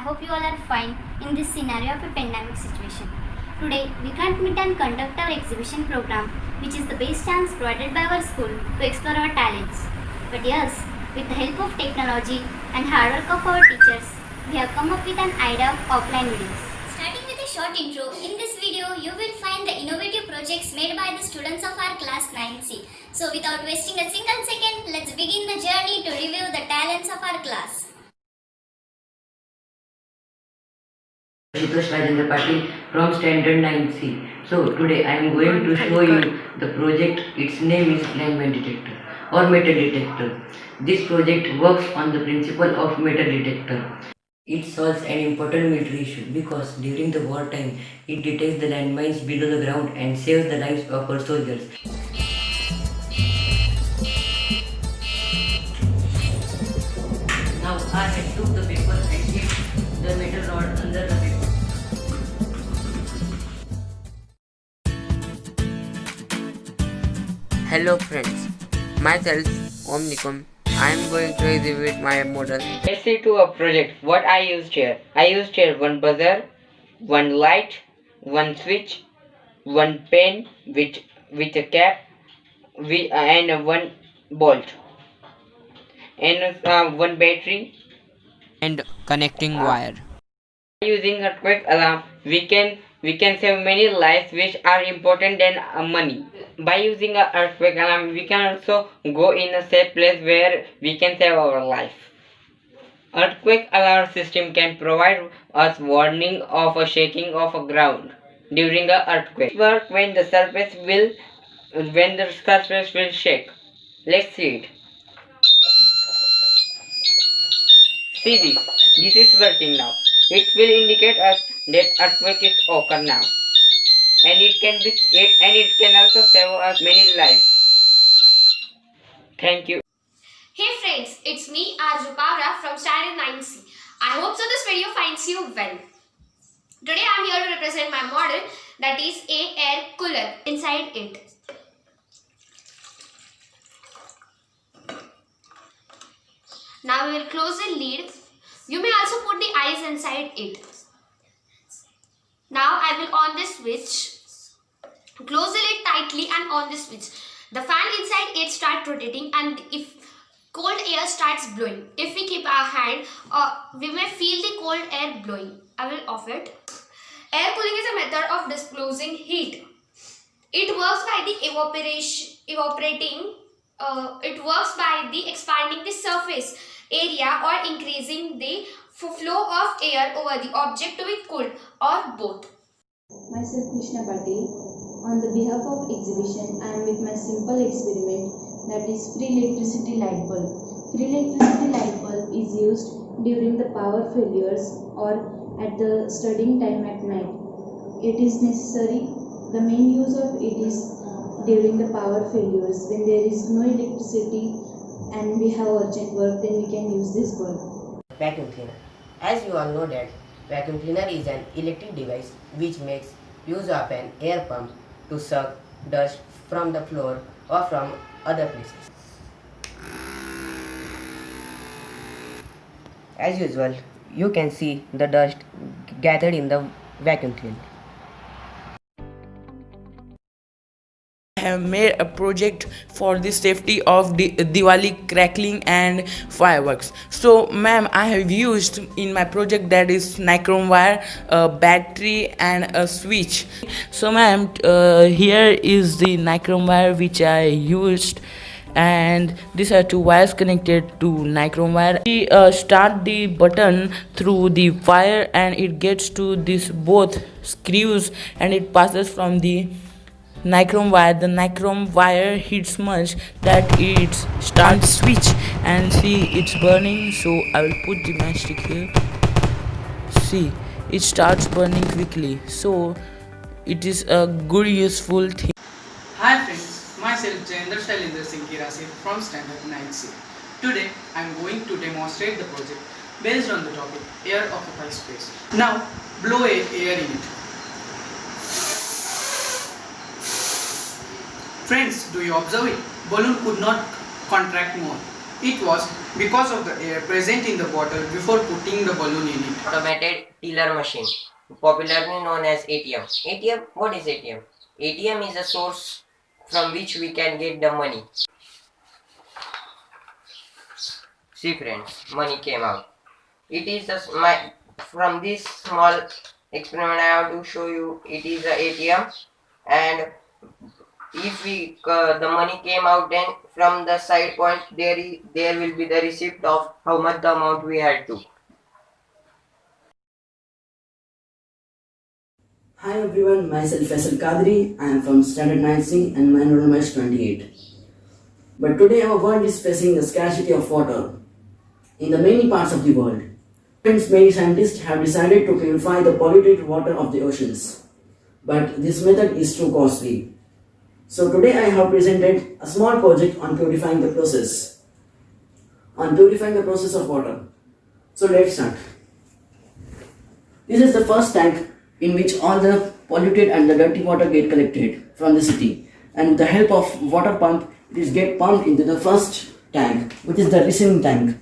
hope you all are fine in this scenario of a pandemic situation. Today, we can't meet and conduct our exhibition program, which is the best chance provided by our school to explore our talents. But yes, with the help of technology and hard work of our teachers, we have come up with an idea of offline videos. Starting with a short intro, in this video you will find the innovative projects made by the students of our class 9C. So without wasting a single second, let's begin the journey to review the talents of our class. Ashutosh Rajendra Patil from Standard 9C. So today I am going to show you the project. Its name is Flame Detector or Metal Detector. This project works on the principle of metal detector. It solves an important military issue because during the wartime it detects the landmines below the ground and saves the lives of our soldiers. Now I have took the paper and keep the metal rod under the paper. Hello friends, myself Omnicom. I am going to exhibit my model. Let's see to a project. What I used here. I used here one buzzer, one light, one switch, one pen with a cap, and one bolt, and one battery and connecting wire. Using a quick alarm, we can save many lives which are important than money. By using a earthquake alarm, we can also go in a safe place where we can save our life. Earthquake alarm system can provide us warning of a shaking of a ground during a earthquake. Work when the surface will shake. Let's see it. See this. This is working now. It will indicate us that earthquake is occur now, and it can also save us many lives. Thank you. Hey friends, it's me Arju Pavra from Standard 9C. I hope so this video finds you well. Today I am here to represent my model, that is a air cooler inside it. Now we will close the lid. You may also put the eyes inside it. Now I will on the switch. Close the lid tightly and on the switch. The fan inside it starts rotating, and if cold air starts blowing, if we keep our hand, we may feel the cold air blowing. I will off it. Air cooling is a method of disclosing heat. It works by the it works by the expanding the surface area or increasing the flow of air over the object to be cooled, or both. Myself Krishna Patil. On the behalf of exhibition, I am with my simple experiment, that is free electricity light bulb. Free electricity light bulb is used during the power failures or at the studying time at night. It is necessary. The main use of it is during the power failures when there is no electricity and we have urgent work, then we can use this bulb. Vacuum cleaner. As you all know that vacuum cleaner is an electric device which makes use of an air pump to suck dust from the floor or from other places. As usual, you can see the dust gathered in the vacuum cleaner. I have made a project for the safety of Diwali crackling and fireworks. So ma'am, I have used in my project, that is nichrome wire, a battery and a switch. So ma'am, here is the nichrome wire which I used, and these are two wires connected to nichrome wire. We start the button through the wire and it gets to this both screws and it passes from the nichrome wire. The nichrome wire heats much that it starts switch, and see it's burning. So I will put the matchstick here. See, it starts burning quickly, so it is a good useful thing. Hi friends, myself Jayendra Shailendra Singh Kirasi from Standard 9C. Today I am going to demonstrate the project based on the topic air occupies space. Now blow air in it. Friends, do you observe it? Balloon could not contract more. It was because of the air present in the bottle before putting the balloon in it. Automated teller machine, popularly known as ATM. ATM, what is ATM? ATM is a source from which we can get the money. See friends, money came out. It is from this small experiment I have to show you. It is a ATM, and if the money came out, then from the side point there will be the receipt of how much the amount we had to. Hi everyone, myself Faisal Kadri. I am from Standard 9C and my roll number is 28. But today our world is facing the scarcity of water in the many parts of the world. Hence, many scientists have decided to purify the polluted water of the oceans. But this method is too costly. So today I have presented a small project on purifying the process. Of water. So let's start. This is the first tank in which all the polluted and the dirty water get collected from the city. And with the help of water pump, it is get pumped into the first tank, which is the receiving tank.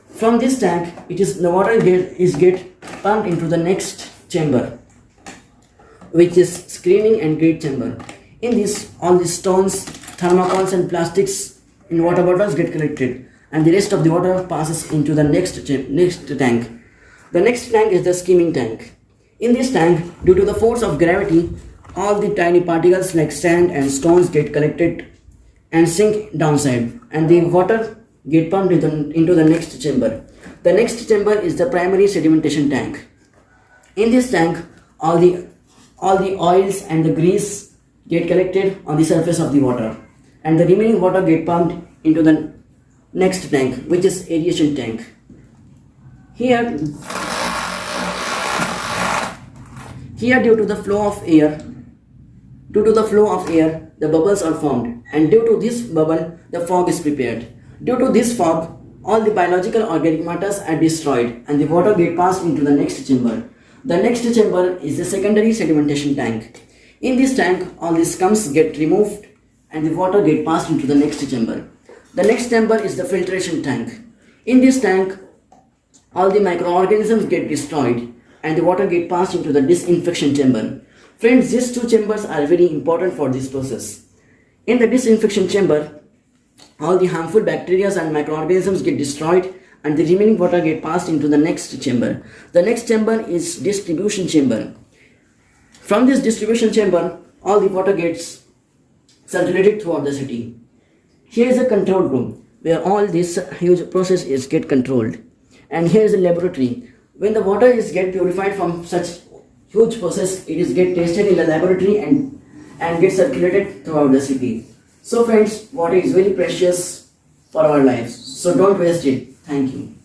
From this tank, the water is get pumped into the next chamber, which is screening and grade chamber. In this, all the stones, thermocols and plastics in water bottles get collected, and the rest of the water passes into the next tank. The next tank is the skimming tank. In this tank, due to the force of gravity, all the tiny particles like sand and stones get collected and sink downside, and the water get pumped into the next chamber. The next chamber is the primary sedimentation tank. In this tank, all the oils and the grease get collected on the surface of the water, and the remaining water get pumped into the next tank, which is aeration tank. Here due to the flow of air, the bubbles are formed, and due to this bubble, the fog is prepared. Due to this fog, all the biological organic matters are destroyed, and the water get passed into the next chamber. The next chamber is the secondary sedimentation tank. In this tank, all the scums get removed, and the water get passed into the next chamber. The next chamber is the filtration tank. In this tank, all the microorganisms get destroyed, and the water get passed into the disinfection chamber. Friends, these two chambers are very important for this process. In the disinfection chamber, all the harmful bacteria and microorganisms get destroyed, and the remaining water get passed into the next chamber. The next chamber is distribution chamber. From this distribution chamber, all the water gets circulated throughout the city. Here is a control room where all this huge process is get controlled, and here is a laboratory. When the water is get purified from such huge process, it is get tested in the laboratory and get circulated throughout the city. So friends, water is very precious for our lives. So don't waste it. Thank you.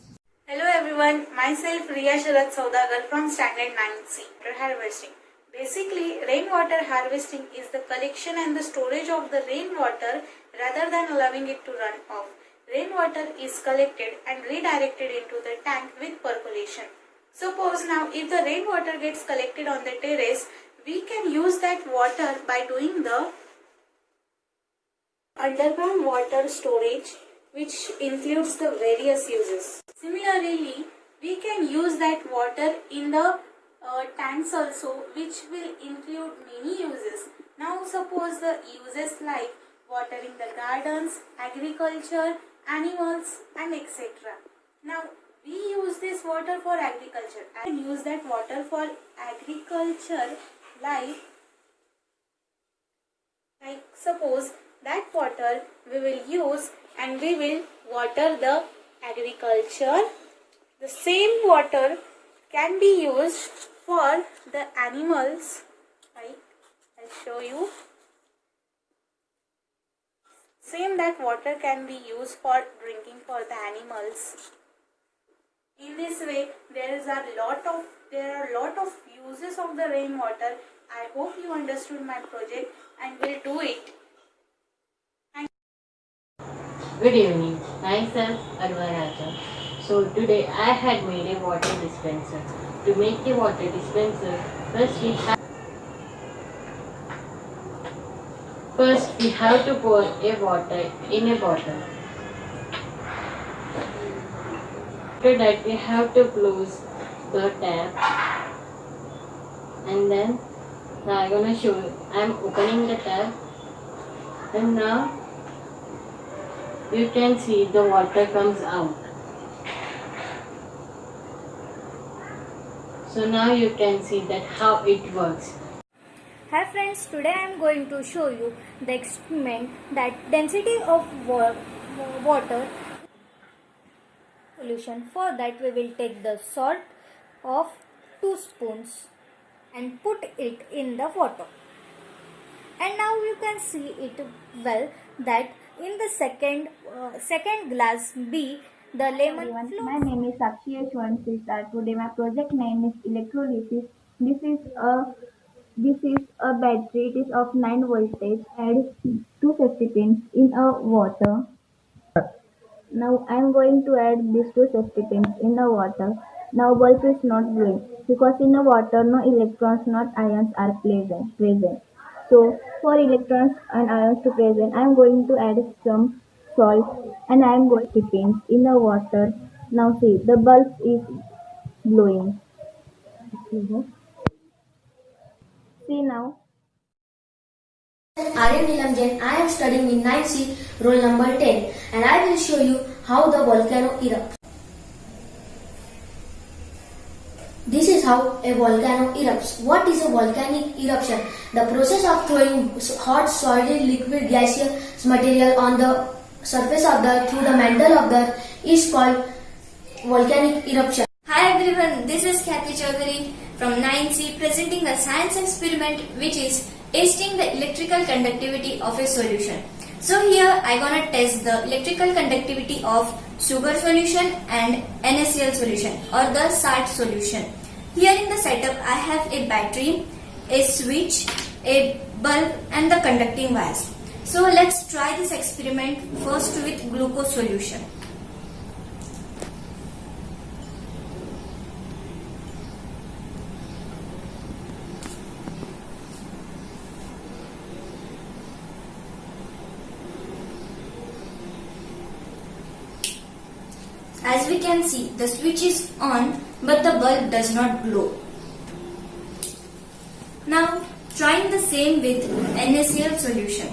Hello everyone, myself Riya Sharad Saudagar from Standard 9C. Water harvesting. Basically, rainwater harvesting is the collection and the storage of the rainwater rather than allowing it to run off. Rainwater is collected and redirected into the tank with percolation. Suppose now if the rainwater gets collected on the terrace, we can use that water by doing the underground water storage, which includes the various uses. Similarly, we can use that water in the tanks also, which will include many uses. Now suppose the uses like watering the gardens, agriculture, animals and etc. Now we use this water for agriculture. I can use that water for agriculture like suppose that water we will use and we will water the agriculture. The same water can be used for the animals. I'll show you. Same that water can be used for drinking for the animals. In this way, there are a lot of uses of the rainwater. I hope you understood my project and will do it. Good evening, myself Arva Raja. So today I had made a water dispenser. To make the water dispenser, first we have to pour a water in a bottle. After that, we have to close the tap, and then now I'm gonna show you. I'm opening the tap, and now you can see the water comes out. So now you can see that how it works. Hi friends, today I am going to show you the experiment that density of water solution. For that we will take the salt of 2 spoons and put it in the water. And now you can see it well that in the second glass B the lemon flow. My name is Sakshi H1 Today my project name is electrolysis. This is a battery. It is of 9 voltage. Add 2 safety pins in a water. Now I am going to add these 2 safety pins in the water. Now bulb is not glowing because in the water no electrons not ions are present. So for electrons and ions to present, I am going to add some salt and I am going to pins in the water. Now see the bulb is glowing. See now. Aryan Nilam Jain. I am studying in 9C, roll number 10, and I will show you how the volcano erupts. This is how a volcano erupts. What is a volcanic eruption? The process of throwing hot, solid, liquid, gaseous material on the surface of the earth through the mantle of the earth is called volcanic eruption. Hi everyone, this is Kathy Chaudhary from 9C presenting a science experiment which is testing the electrical conductivity of a solution. So here I gonna test the electrical conductivity of sugar solution and NaCl solution or the salt solution. Here in the setup I have a battery, a switch, a bulb and the conducting wires. So let's try this experiment first with glucose solution. As we can see, the switch is on but the bulb does not glow. Now trying the same with NaCl solution.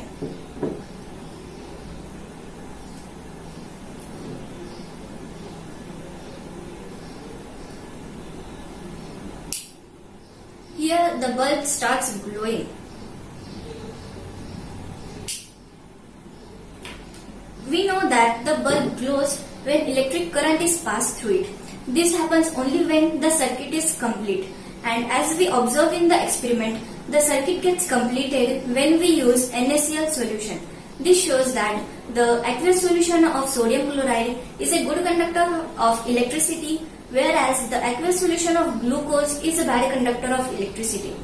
Here the bulb starts glowing. We know that the bulb glows when electric current is passed through it. This happens only when the circuit is complete, and as we observe in the experiment, the circuit gets completed when we use NaCl solution. This shows that the aqueous solution of sodium chloride is a good conductor of electricity, whereas the aqueous solution of glucose is a bad conductor of electricity.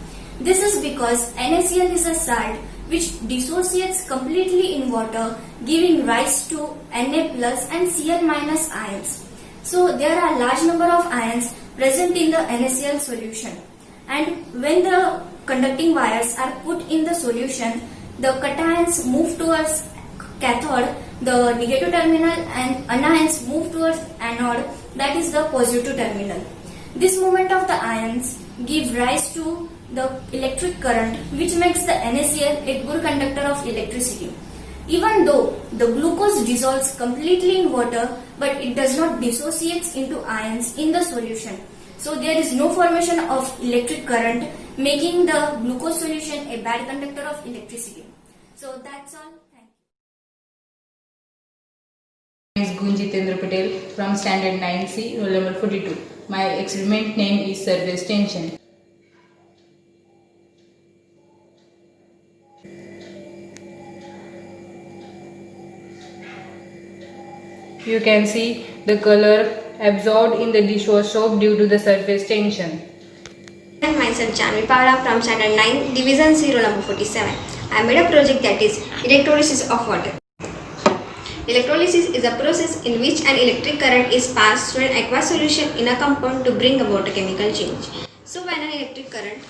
This is because NaCl is a salt which dissociates completely in water, giving rise to Na plus and Cl minus ions. So there are large number of ions present in the NaCl solution, and when the conducting wires are put in the solution, the cations move towards cathode, the negative terminal, and anions move towards anode, that is the positive terminal. This movement of the ions give rise to the electric current, which makes the NaCl a good conductor of electricity. Even though the glucose dissolves completely in water, but it does not dissociate into ions in the solution. So there is no formation of electric current, making the glucose solution a bad conductor of electricity. So that's all. Thank My name is Gunjitendra Patel from Standard 9C, roll number 42. My experiment name is surface tension. You can see the color absorbed in the dishwash soap due to the surface tension. And myself Janvi Pavla from Standard 9, Division 0 number 47. I made a project that is electrolysis of water. Electrolysis is a process in which an electric current is passed through an aqueous solution in a compound to bring about a chemical change. So when an electric current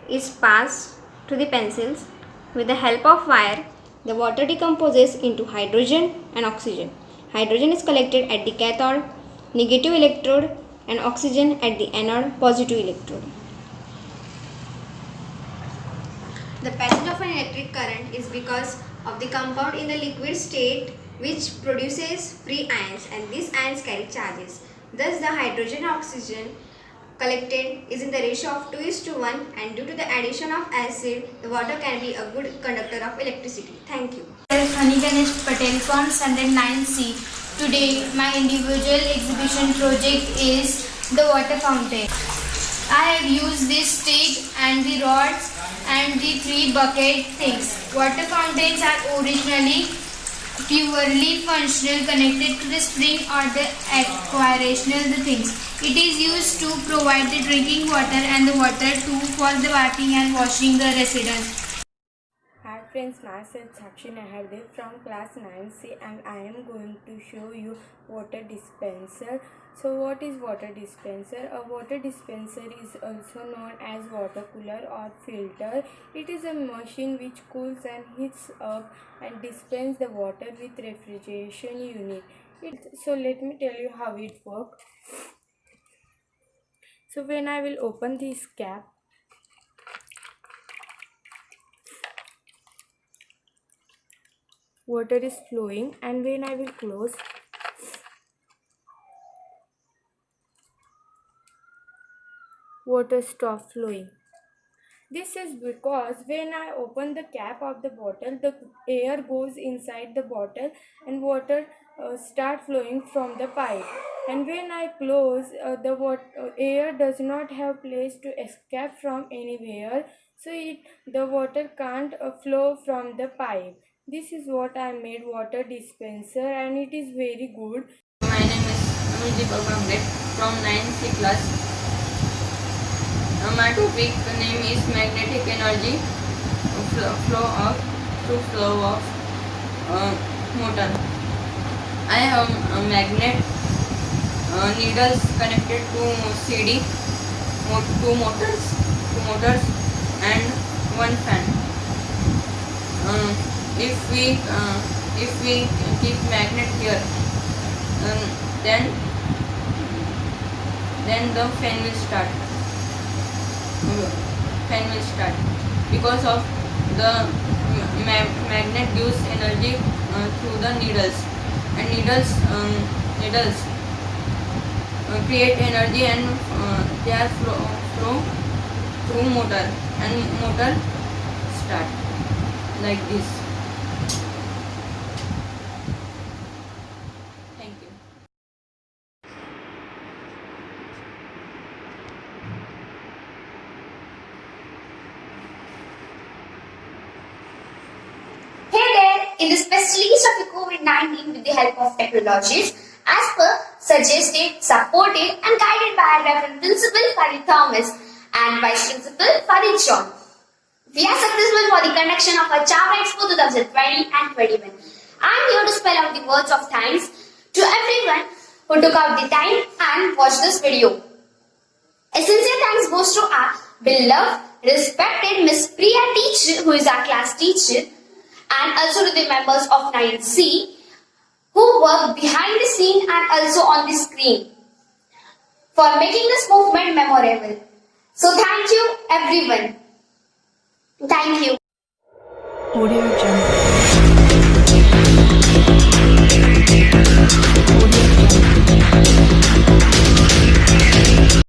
is passed to the pencils with the help of wire, the water decomposes into hydrogen and oxygen. Hydrogen is collected at the cathode, negative electrode, and oxygen at the anode, positive electrode. The passage of an electric current is because of the compound in the liquid state which produces free ions, and these ions carry charges. Thus the hydrogen oxygen collected is in the ratio of 2:1, and due to the addition of acid, the water can be a good conductor of electricity. Thank you. Hani Ganesh Patel from Standard 9C. Today my individual exhibition project is the water fountain. I have used this stick and the rods and the 3 bucket things. Water fountains are originally purely functional, connected to the spring or the aquational things. It is used to provide the drinking water and the water too for the bathing and washing the residents. Hi friends, myself Sakshi Nahardev from class 9C, and I am going to show you water dispenser. So what is water dispenser? A water dispenser is also known as water cooler or filter. It is a machine which cools and heats up and dispenses the water with refrigeration unit. So let me tell you how it works. So when I will open this cap, water is flowing, and when I will close, water stop flowing. This is because when I open the cap of the bottle, the air goes inside the bottle and water start flowing from the pipe. And when I close, the air does not have place to escape from anywhere, so the water can't flow from the pipe. This is what I made water dispenser, and it is very good. My name is Anuji Bagambret from 9C class. My topic name is magnetic energy flow of motor. I have a magnet needles connected to CD, two motors and one fan. If we keep magnet here, then the fan will start. Because of the magnet gives energy through the needles, and needles create energy, and they are flow through motor, and motor start like this. Thank you. In the specialties of the COVID-19 with the help of technologies, as per suggested, supported and guided by our Reverend Principal Farid Thomas and Vice Principal Farid John. We are successful for the conduction of our Chava Expo 2020 and 21. I am here to spell out the words of thanks to everyone who took out the time and watched this video. A sincere thanks goes to our beloved, respected Miss Priya teacher, who is our class teacher, and also to the members of 9C who work behind the scene and also on the screen for making this movement memorable. So thank you everyone. Thank you. Audio Jungle.